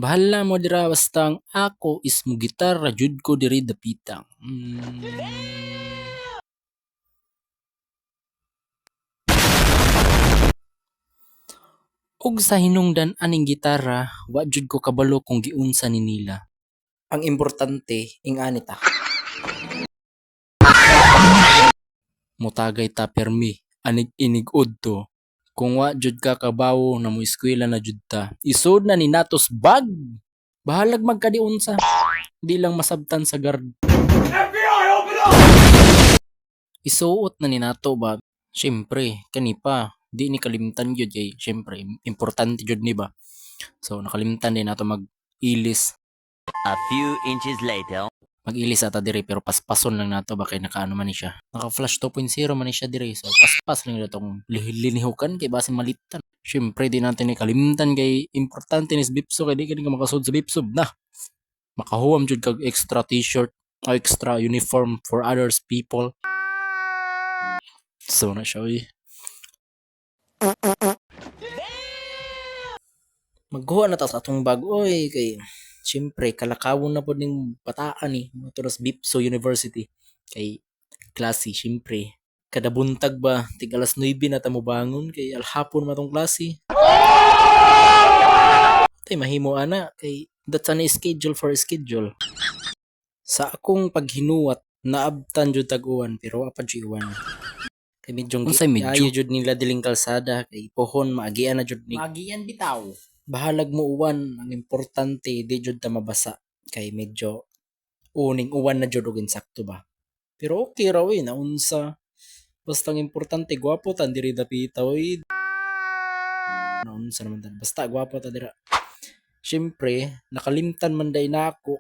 Bahala mo dira basta ang ako is mo gitarra jud ko diri dapitang. Ug sa hinungdan aning gitarra, wa jud ko kabalo kung giunsa ni nila. Ang importante ingani ta. Motagay ta permi anig inigod to. Kung wa jud ka kabawo na mo eskwela na jud ta, isod na ni natos bag. Bahalag magkadiunsa. Di lang masabtan sa guard. Isuot na ni nato ba? Syempre, kani pa. Di ni kalimtan jud kay syempre importante jud ni ba. So nakalimtan din nato mag-ilis. A few inches later. Mag-ilis ata diri pero paspason lang nato ba kay nakaano man ni siya. Naka-flash 2.0 man ni siya diri. So paspas lang natong linihukan kay base malitan. Syempre di natin ni kalimtan kay importante ni Bipso kay di ka makasud sa Bipso na. Makahuwam jud kag extra t-shirt o extra uniform for others people. So na siya uy. Maghuwa na ta sa atong bag oy kay syempre kalakawon na pod ning bataan ni moto sa Bipso University kay klase syempre kada buntag ba tig alas 9 na ta mo bangon kay alhapon matong klase. Tay mahimo ana kay that's an schedule for schedule. Sa akong paghinuwat naabtan jud tag-uwan pero wa pa jud iwan. Kay medyo ayo jud nila diling kalsada kay pohon maagian na jud ni. Maagian bitaw. Bahalag mo uwan ang importante di jud ta mabasa kay medyo uning uwan na jud og insakto ba. Pero okay raw naunsa. Basta ang importante gwapo ta diri dapita oy. Naunsa naman tan. Basta gwapo ta dira. Syempre, nakalimtan man day nako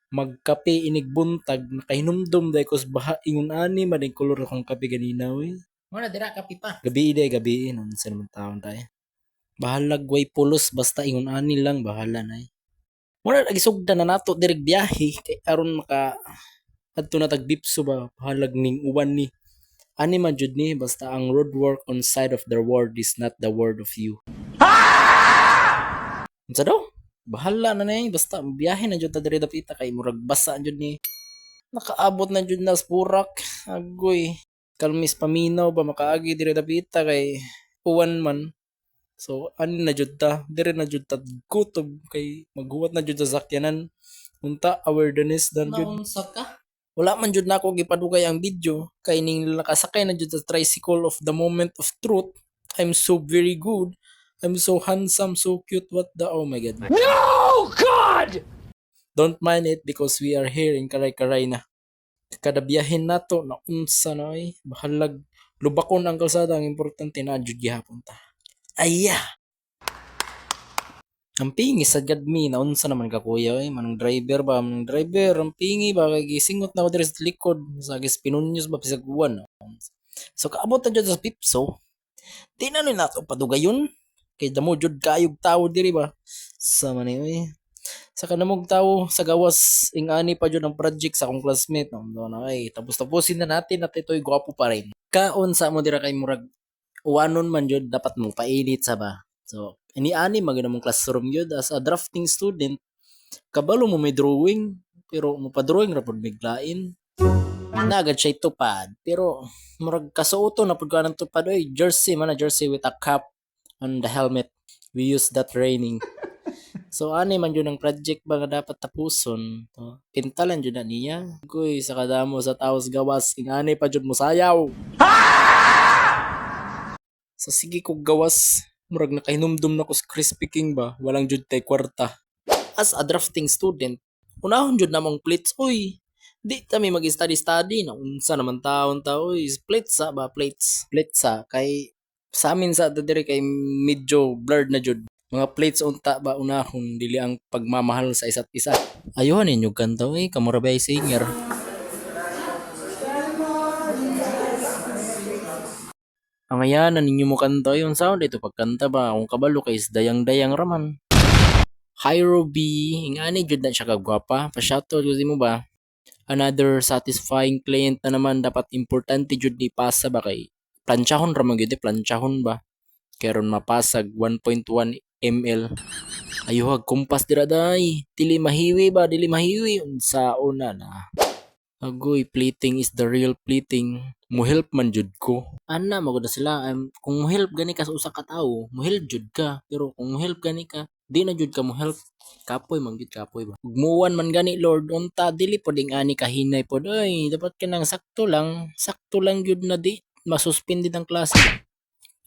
magkape inig buntag nakahinumdum day kos baha ingon ani man ang kolor akong kape ganina oy. Wala dira kape pa. Gabi day gabi naunsa naman taon tay. Bahalag way pulos basta ingon ani lang bahala na. Muna nagisugdan na nato direk biyahe kay aron maka adto na tag Bipso ba bahalag ning uwan ni. Ani man jud ni basta ang road work on side of the world is not the word of you. Unsa daw? Bahala na nay basta biyahe na jud ta diri dapita kay murag basa jud ni. Nakaabot na jud nas purak. Agoy. Kalmis paminaw ba makaagi diri dapita kay uwan man. So, ani na jud ta, dire na jud ta kutob kay maghuwat na jud sa sakyanan. Unta awareness dan jud. Naunsa ka? Wala man jud nako gipadugay ang video kay ning nakasakay na jud sa tricycle of the moment of truth. I'm so very good. I'm so handsome, so cute. What the oh my god. No, God! Don't mind it because we are here in Karay-Karay na. Kada biyahin nato na unsa na ay bahalag lubakon ang kalsada ang importante na jud gihapon ta. Aya. Ang pingi sa gadmi na unsa naman ka kuya manong driver ba manong driver ang pingi ba kay gisingot na ko diri sa likod sa gispinunyos ba bisag uwan. So kaabot na jud sa Bipso. Di na nato padugayon kay damo jud kayog tawo diri ba. Sa man oy. Sa kanamog tawo sa gawas ingani pa jud ang project sa akong classmate no na ay tapos-tapusin na natin at ito'y gwapo pa rin. Kaon sa mo dira kay murag uwanon man jud dapat mo painit sa ba. So, ini-ani maganda mong classroom jud as a drafting student. Kabalo mo may drawing pero mo pa drawing ra pud biglain. Nagad siya tupad pero murag kasuoto na pud kanang tupad oy jersey man jersey with a cap on the helmet. We use that raining. So ani man jud ang project ba nga dapat tapuson. Pintalan jud na niya. Kuy sa kadamo sa taos gawas ingani pa jud mo sayaw. Sa sige kog gawas, murag nakahinumdum na ko sa Crispy King ba, walang jud tay kwarta. As a drafting student, unahon jud namang plates, oy. Di kami mag-study-study na unsa naman taon ta, oy. Plates sa ba, plates. Plates sa, kay sa amin sa diri kay medyo blurred na jud. Mga plates unta ba unahon, dili ang pagmamahal sa isa't isa. Ayuhan ninyo kanta, oy, kamurabay singer. Ang ayanan ninyo mo kanta yung sound ito pagkanta ba kung kabalo kay dayang-dayang raman. Hi Ruby, ingani jud na siya kagwapa. Pa-shoutout kasi mo ba? Another satisfying client na naman dapat importante jud ni pasa ba kay planchahon ra man gyud planchahon ba. Karon mapasag 1.1 ml. Ayuhag kumpas dira day. Dili mahiwi ba? Dili mahiwi. Unsa una na. Agoy, plating is the real plating. Muhelp man jud ko. Ana, magod na sila. Kung muhelp gani ka sa usa ka tawo, muhelp jud ka. Pero kung muhelp gani ka, di na jud ka muhelp. Kapoy, manggit kapoy ba? Ugmuwan man gani, Lord. Unta, dili po ding ani kahinay po. Ay, dapat ka nang sakto lang. Sakto lang jud na di. Masuspended ang klase.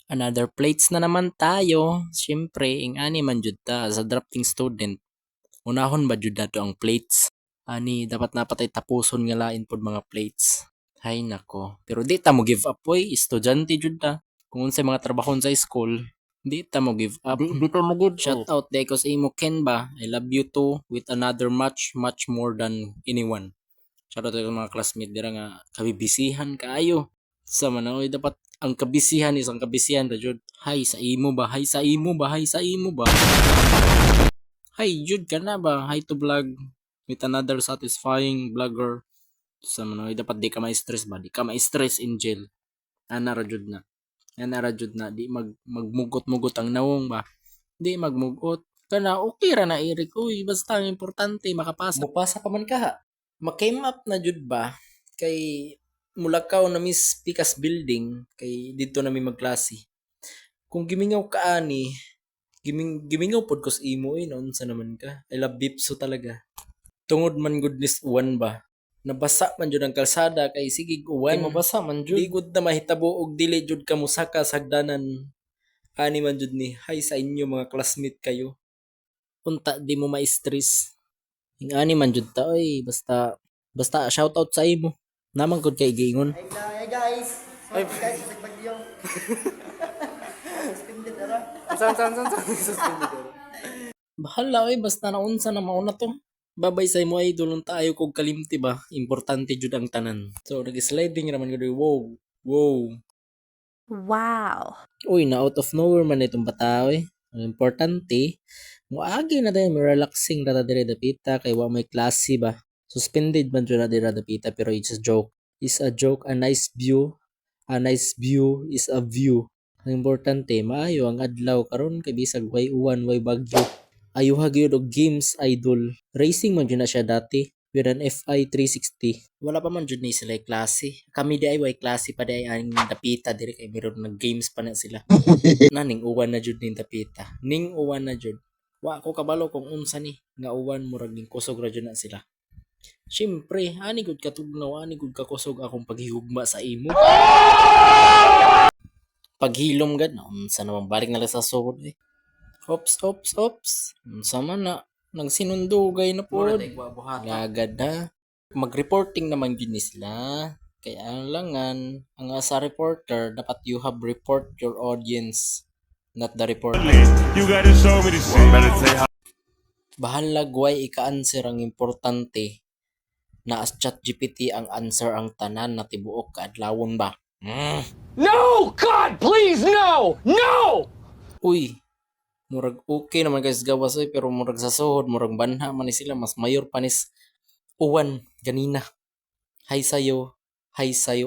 Another plates na naman tayo. Siyempre, ing ani man jud ta sa drafting student. Unahon ba jud nato ang plates? Ani, dapat napatay tapuson nga lain pod mga plates. Hay nako. Pero di ta mo give up boy. Estudyante jud ta. Kung unsay mga trabahon sa school, di ta mo give up. Di ta mo good. Shout out day ko sa imo Ken ba. I love you too with another much more than anyone. Shout out sa mga classmate dira nga kabibisihan kaayo. Sa manoy dapat ang kabisihan isang kabisihan ra jud. Hay sa imo ba? Hay sa imo ba? Hay sa imo ba? Hay jud ka na ba? Hay to vlog with another satisfying vlogger. Sa manoy dapat di ka ma-stress ba? Di ka ma-stress in jail. Ana ra jud na. Ana ra jud na di magmugot-mugot ang nawong ba. Di magmugot. Kana okay ra na Eric. Uy, basta ang importante makapasa. Mupasa pa man ka ha. Ma-came up na jud ba? Kay Mulakaw na Miss Picas Building kay dito na mi magklase. Kung gimingaw ka ani, gimingaw pod ko sa imo noon sa naman ka. I love Bipso talaga. Tungod man goodness uwan ba. Nabasa man jud ang kalsada kay sige uwan. Kay mabasa man jud. Di gud na mahitabo og dili jud ka musaka sa hagdanan. Ani man jud ni hay sa inyo mga classmate kayo. Unta di mo ma-stress. Ing ani man jud ta oy basta shout out sa imo. Naman gud kay giingon. Hey guys! Sorry guys, sagbag yung suspended ara. Bahala oy basta naunsa na mauna to. Babay sa imo idol unta ayo kog kalimti ba. Importante jud ang tanan. So nag-sliding raman gud wow. Wow. Wow. Uy, na out of nowhere man itong bata oy. Ang importante, muagi na tayo, may relaxing na dire dapita kay wa may klase ba. Suspended man dyan na dire dapita pero it's a joke. It's a joke, a nice view. A nice view is a view. Ang importante, maayo ang adlaw karon kay bisag way uwan, way bagyo. Ayuha gyud og games idol. Racing man dyan na siya dati with an FI 360. Wala pa man jud ni sila klase. Kami di ay way klase pa di ay ang dapita dire kay meron nag games pa na sila. Naning uwan na jud ning dapita. Ning uwan na jud. Wa ko kabalo kung unsa ni nga uwan murag ning kusog ra jud na sila. Siyempre, ani gud katugnaw, ani gud kakusog akong paghihugma sa imo. Paghilom gad na unsa naman balik na lang sa sugod eh. Ops. Unsa man na nagsinundugay na pod. Lagad na. Mag-reporting naman gid ni sila. Kaya ang langan, ang sa reporter, dapat you have report your audience, not the reporter. You gotta show me this shit. Better say how. Bahala guway ika-answer ang importante na as ChatGPT ang answer ang tanan na tibuok kaadlawon ba. No! God, please, no! No! Uy, murag okay naman guys gawas oy pero murag sa suhod, murag banha man ni sila mas mayor panis uwan ganina. Hi sayo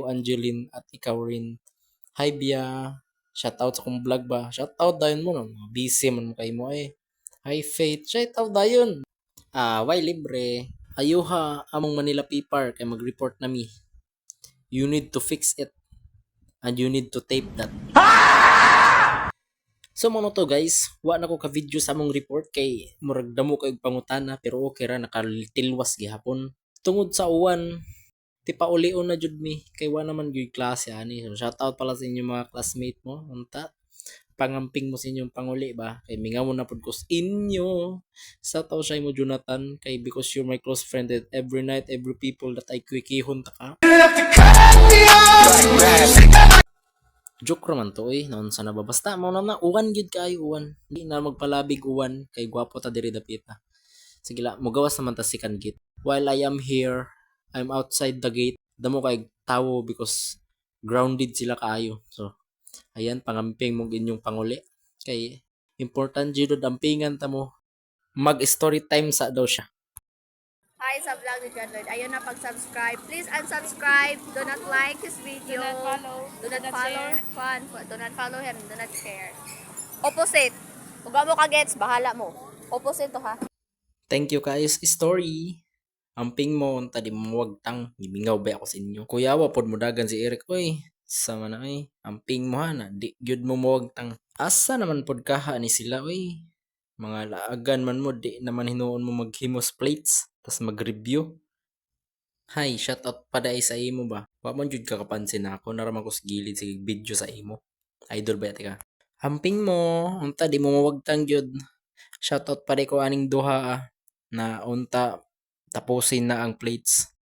Angeline at ikaw rin. Hi Bia, shout out sa kong vlog ba. Shout out dayon mo no, busy man mo kay mo eh. Hi Faith, shout out dayon. Why libre. Ayuha among Manila P-Par kay mag-report nami. You need to fix it and you need to tape that. So mo to guys, wa na ko ka video sa among report kay murag damo kay pangutana pero okay ra nakalitilwas gihapon. Tungod sa uwan, ti paulion na jud mi kay wa naman gyud klase ani. So shout out pala sa inyo mga classmate mo. Unta pangamping mo sa inyong panguli ba kay mingamon na pud ko sa inyo. Sa taw siya mo Jonathan kay because you're my close friend and every night every people that I quickie-hon ta ka. Joke raman to eh, naon sana ba basta mo na uwan gid kay uwan. Di na magpalabig uwan kay gwapo ta diri dapita. Sige la, mogawas naman ta second gate. While I am here, I'm outside the gate. Damo kay tawo because grounded sila kaayo. So ayan, pangamping mong inyong panguli. Kay important jud dampingan ta mo. Mag-story time sa daw siya. Hi sa vlog ni John Lloyd. Ayun na pag-subscribe. Please unsubscribe. Do not like his video. Do not follow. Do not follow him. Do not share. Opposite. Kung mo ka gets, bahala mo. Opposite to ha. Thank you guys. Story. Amping mo, unta di mo wagtang. Ibingaw ba ako sa inyo? Kuya, wapod mo dagan si Eric. Uy, sama na ay. Amping mo ha na. Di gyud mo mawagtang. Asa naman pod kaha ni sila, uy. Mga laagan man mo, di naman hinuon mo maghimos plates. Tas mag-review. Hay, shoutout pa dai sa imo ba? Wa man jud ka kapansin ako. Naraman ko sa gilid sa video sa imo. Idol ba ka? Amping mo, unta di mo mawagtang jud. Shoutout pa dai ko aning duha na unta tapusin na ang plates.